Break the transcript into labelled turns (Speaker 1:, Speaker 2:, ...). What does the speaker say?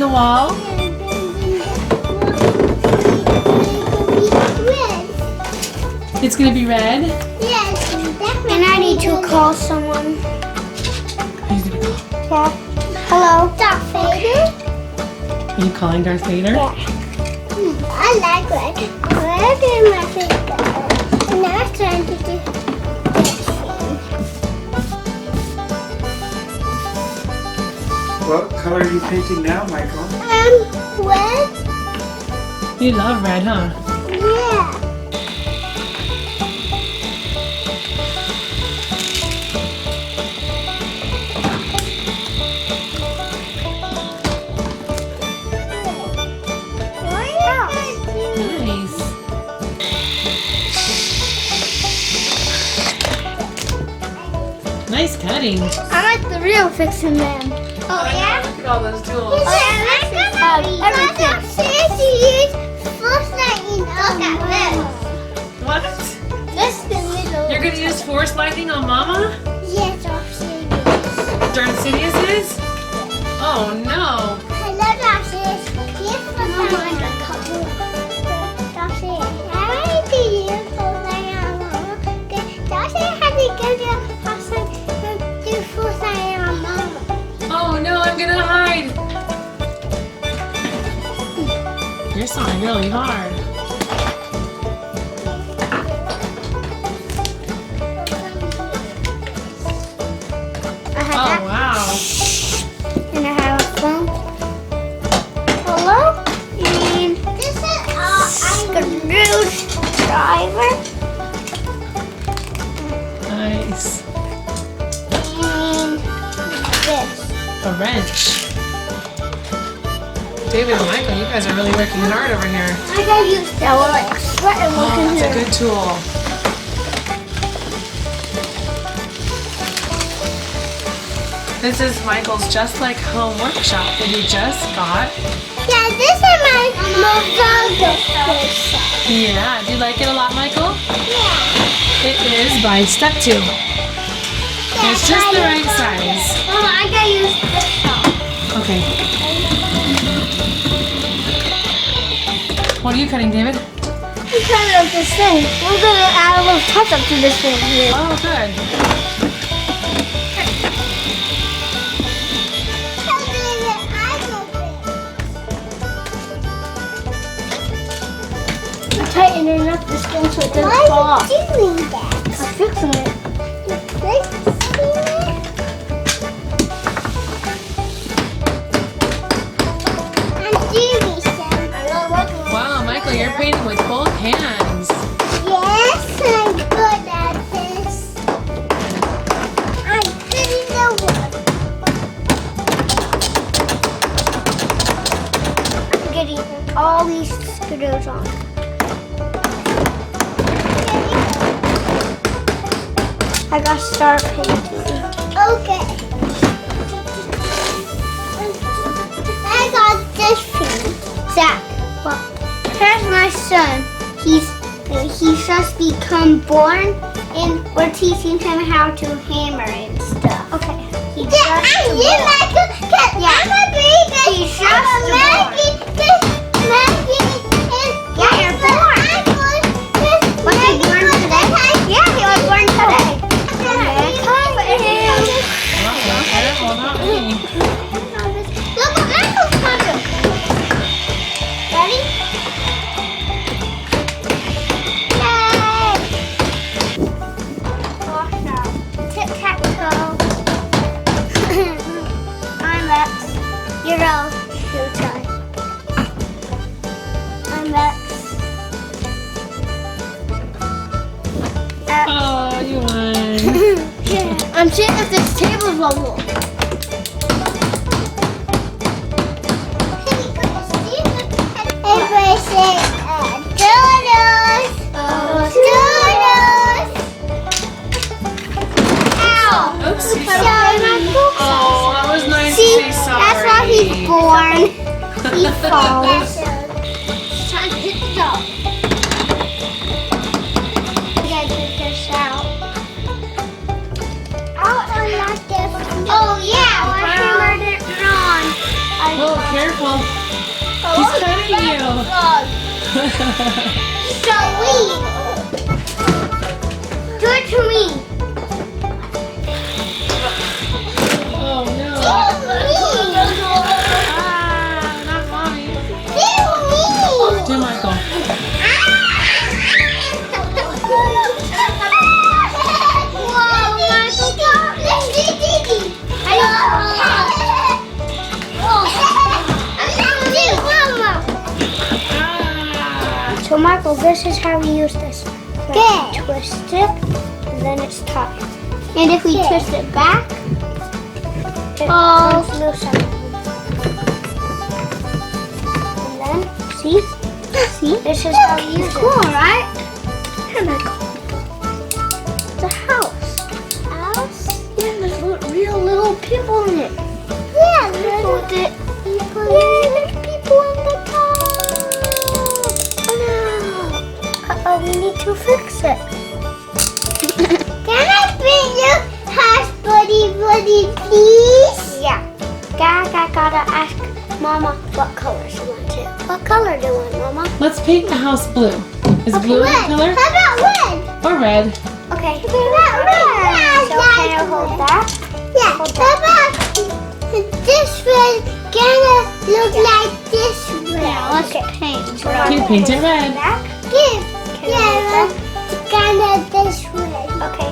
Speaker 1: the wall? It's gonna be red?
Speaker 2: Yes, definitely. And I need to call someone.
Speaker 1: Who's gonna call?
Speaker 2: Yeah. Hello? Darth Vader?
Speaker 1: Are you calling Darth Vader?
Speaker 2: Yeah. I like red. Red is my favorite. And now it's trying to do this.
Speaker 3: What color are you painting now, Michael?
Speaker 2: Red?
Speaker 1: You love red, huh?
Speaker 2: Yeah.
Speaker 1: Nice. Nice cutting.
Speaker 2: I like the real fixing them. Oh, yeah?
Speaker 1: Look at all those tools.
Speaker 2: Oh, yeah, this is everything. Force lightning. Look at this.
Speaker 1: What?
Speaker 2: This is the middle.
Speaker 1: You're gonna use force lightning on Mama?
Speaker 2: Yes, Darth Sidious.
Speaker 1: Darth Sidious is? Oh no.
Speaker 2: Hello, Darth Sidious. Here's the lightning. Darth Sidious. I like to use force lightning on Mama. Darth Sidious has to give you do force lightning on Mama.
Speaker 1: Oh no, I'm gonna hide. You're sawing really hard. Oh wow.
Speaker 2: And I have a phone. Hello? And this is screwdriver.
Speaker 1: Nice.
Speaker 2: And this.
Speaker 1: A wrench. David and Michael, you guys are really working hard over here.
Speaker 2: I gotta use that one like sweat and
Speaker 1: Oh,
Speaker 2: looking
Speaker 1: that's a
Speaker 2: here.
Speaker 1: good tool. This is Michael's Just Like Home workshop that he just got.
Speaker 2: Yeah, this is my Movago workshop.
Speaker 1: Yeah, do you like it a lot, Michael?
Speaker 2: Yeah.
Speaker 1: It is by Step2. It's just the right size.
Speaker 2: Mama, I gotta use this one.
Speaker 1: Okay. What are you cutting, David?
Speaker 2: I'm trying to this thing. I'm gonna add a little touch up to this thing here.
Speaker 1: Oh, good.
Speaker 2: I'm tightening up this thing so it doesn't fall off. Why are you doing that? I'm fixing it. You're fixing it? I'm doing something.
Speaker 1: Wow, Michael, you're painting with both hands.
Speaker 2: Yes, I'm good at this. I'm getting the wood. I'm getting all these screws on. I gotta start painting. Okay. I got this paint. Zach, well, here's my son. He's just become born, and we're teaching him how to hammer and stuff. Okay. I'm a baby. He's just born. Yeah, you're born. Was he born today? Yeah, he was born today.
Speaker 1: Well, not me.
Speaker 2: Look what Michael's coming. Ready? Yay! Awesome. Tic-tac-toe. I'm X. You're all showtime. I'm X. X.
Speaker 1: Oh, you won.
Speaker 2: I'm seeing if this table's level. Everybody say donuts. Donuts. Ow.
Speaker 1: Oopsie.
Speaker 2: Sorry, my book.
Speaker 1: Oh, that was nice
Speaker 2: See,
Speaker 1: to say sorry.
Speaker 2: that's why he's born. He falls. Time to hit the dog. I gotta get this out. Oh yeah, I hammered it on.
Speaker 1: Oh, careful. He's cutting you.
Speaker 2: Sweet. Do it to me.
Speaker 1: Oh no. Not mommy. Do Michael.
Speaker 2: So Michael, this is how we use this. Good. Twist it, and then it's tied. And if we twist it back, it comes loose. And then, see? This is how we use it. Cool, right? Here, Michael. It's a house. House? Yeah, there's real little people in it. Yeah, there's people in the top. Oh, we need to fix it. Can I bring you house, buddy, please? Yeah. Gotta ask Mama what color she wants it. What color do you want, Mama?
Speaker 1: Let's paint the house blue. Is blue a
Speaker 2: red.
Speaker 1: color?
Speaker 2: How about red?
Speaker 1: Or red?
Speaker 2: Okay. How about red? So can I hold that? Yeah. How about this red gonna look like this red? Yeah, let's paint.
Speaker 1: You paint it red.
Speaker 2: Yeah, kind of this way. Okay.